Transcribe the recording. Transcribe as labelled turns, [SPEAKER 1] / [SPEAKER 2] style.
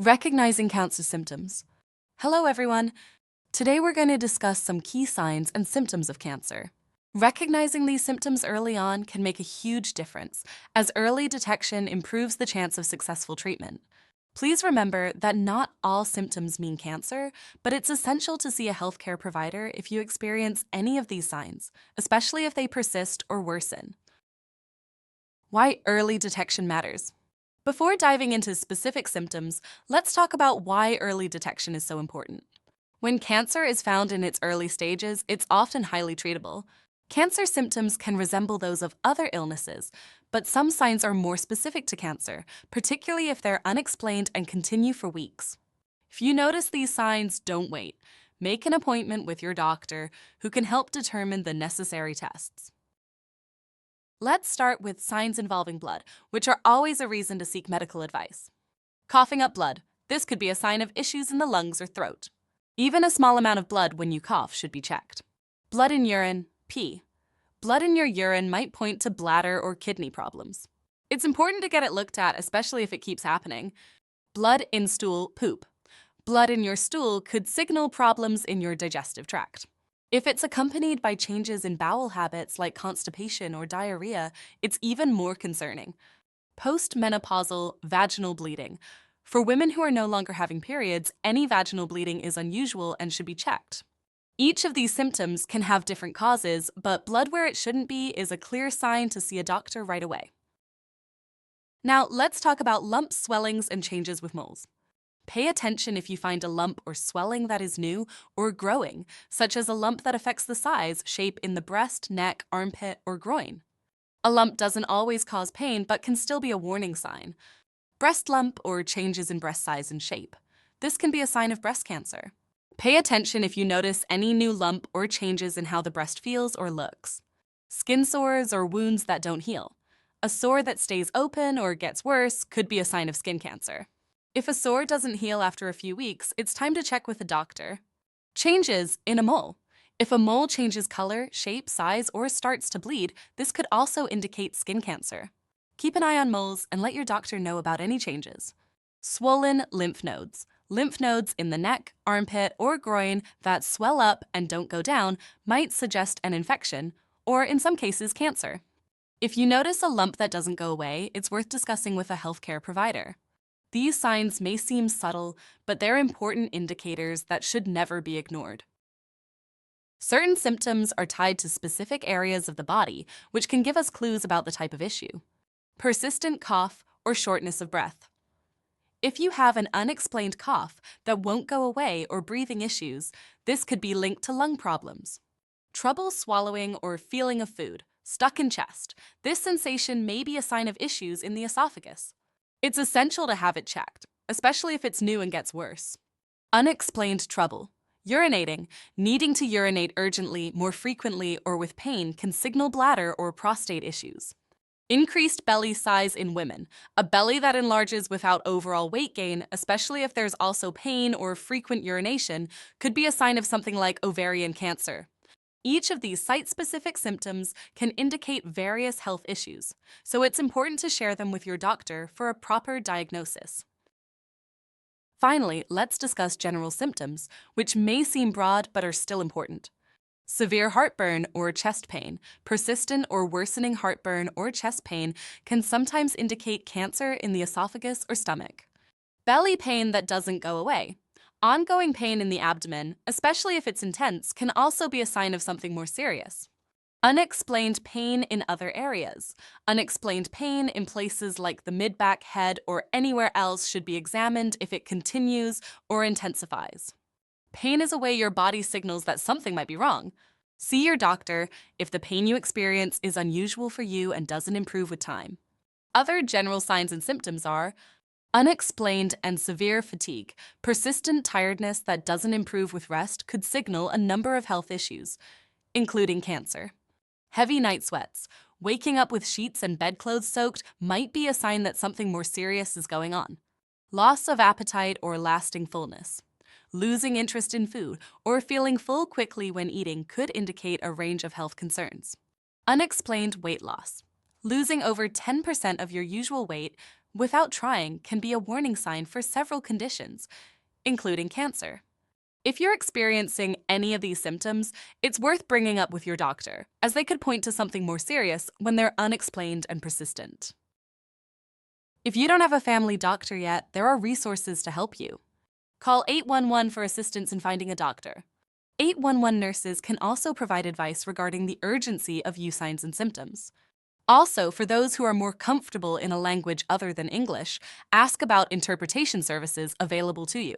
[SPEAKER 1] Recognizing cancer symptoms. Hello, everyone. Today we're going to discuss some key signs and symptoms of cancer. Recognizing these symptoms early on can make a huge difference, as early detection improves the chance of successful treatment. Please remember that not all symptoms mean cancer, but it's essential to see a healthcare provider if you experience any of these signs, especially if they persist or worsen. Why early detection matters. Before diving into specific symptoms, let's talk about why early detection is so important. When cancer is found in its early stages, it's often highly treatable. Cancer symptoms can resemble those of other illnesses, but some signs are more specific to cancer, particularly if they're unexplained and continue for weeks. If you notice these signs, don't wait. Make an appointment with your doctor, who can help determine the necessary tests. Let's start with signs involving blood, which are always a reason to seek medical advice. Coughing up blood. This could be a sign of issues in the lungs or throat. Even a small amount of blood when you cough should be checked. Blood in urine, pee. Blood in your urine might point to bladder or kidney problems. It's important to get it looked at, especially if it keeps happening. Blood in stool, poop. Blood in your stool could signal problems in your digestive tract. If it's accompanied by changes in bowel habits like constipation or diarrhea, it's even more concerning. Postmenopausal vaginal bleeding. For women who are no longer having periods, any vaginal bleeding is unusual and should be checked. Each of these symptoms can have different causes, but blood where it shouldn't be is a clear sign to see a doctor right away. Now, let's talk about lumps, swellings, and changes with moles. Pay attention if you find a lump or swelling that is new or growing, such as a lump that affects the size, shape in the breast, neck, armpit, or groin. A lump doesn't always cause pain, but can still be a warning sign. Breast lump or changes in breast size and shape. This can be a sign of breast cancer. Pay attention if you notice any new lump or changes in how the breast feels or looks. Skin sores or wounds that don't heal. A sore that stays open or gets worse could be a sign of skin cancer. If a sore doesn't heal after a few weeks, it's time to check with a doctor. Changes in a mole. If a mole changes color, shape, size, or starts to bleed, this could also indicate skin cancer. Keep an eye on moles and let your doctor know about any changes. Swollen lymph nodes. Lymph nodes in the neck, armpit, or groin that swell up and don't go down might suggest an infection, or in some cases, cancer. If you notice a lump that doesn't go away, it's worth discussing with a healthcare provider. These signs may seem subtle, but they're important indicators that should never be ignored. Certain symptoms are tied to specific areas of the body, which can give us clues about the type of issue. Persistent cough or shortness of breath. If you have an unexplained cough that won't go away or breathing issues, this could be linked to lung problems. Trouble swallowing or feeling of food, stuck in chest. This sensation may be a sign of issues in the esophagus. It's essential to have it checked, especially if it's new and gets worse. Unexplained trouble. Urinating. Needing to urinate urgently, more frequently, or with pain can signal bladder or prostate issues. Increased belly size in women. A belly that enlarges without overall weight gain, especially if there's also pain or frequent urination, could be a sign of something like ovarian cancer. Each of these site-specific symptoms can indicate various health issues, so it's important to share them with your doctor for a proper diagnosis. Finally, let's discuss general symptoms, which may seem broad but are still important. Severe heartburn or chest pain. Persistent or worsening heartburn or chest pain can sometimes indicate cancer in the esophagus or stomach. Belly pain that doesn't go away. Ongoing pain in the abdomen, especially if it's intense, can also be a sign of something more serious. Unexplained pain in other areas. Unexplained pain in places like the mid-back, head, or anywhere else should be examined if it continues or intensifies. Pain is a way your body signals that something might be wrong. See your doctor if the pain you experience is unusual for you and doesn't improve with time. Other general signs and symptoms are unexplained and severe fatigue. Persistent tiredness that doesn't improve with rest could signal a number of health issues, including cancer. Heavy night sweats. Waking up with sheets and bedclothes soaked might be a sign that something more serious is going on. Loss of appetite or lasting fullness. Losing interest in food or feeling full quickly when eating could indicate a range of health concerns. Unexplained weight loss. Losing over 10% of your usual weight, without trying can be a warning sign for several conditions, including cancer. If you're experiencing any of these symptoms, it's worth bringing up with your doctor, as they could point to something more serious when they're unexplained and persistent. If you don't have a family doctor yet, there are resources to help you. Call 811 for assistance in finding a doctor. 811 nurses can also provide advice regarding the urgency of signs and symptoms. Also, for those who are more comfortable in a language other than English, ask about interpretation services available to you.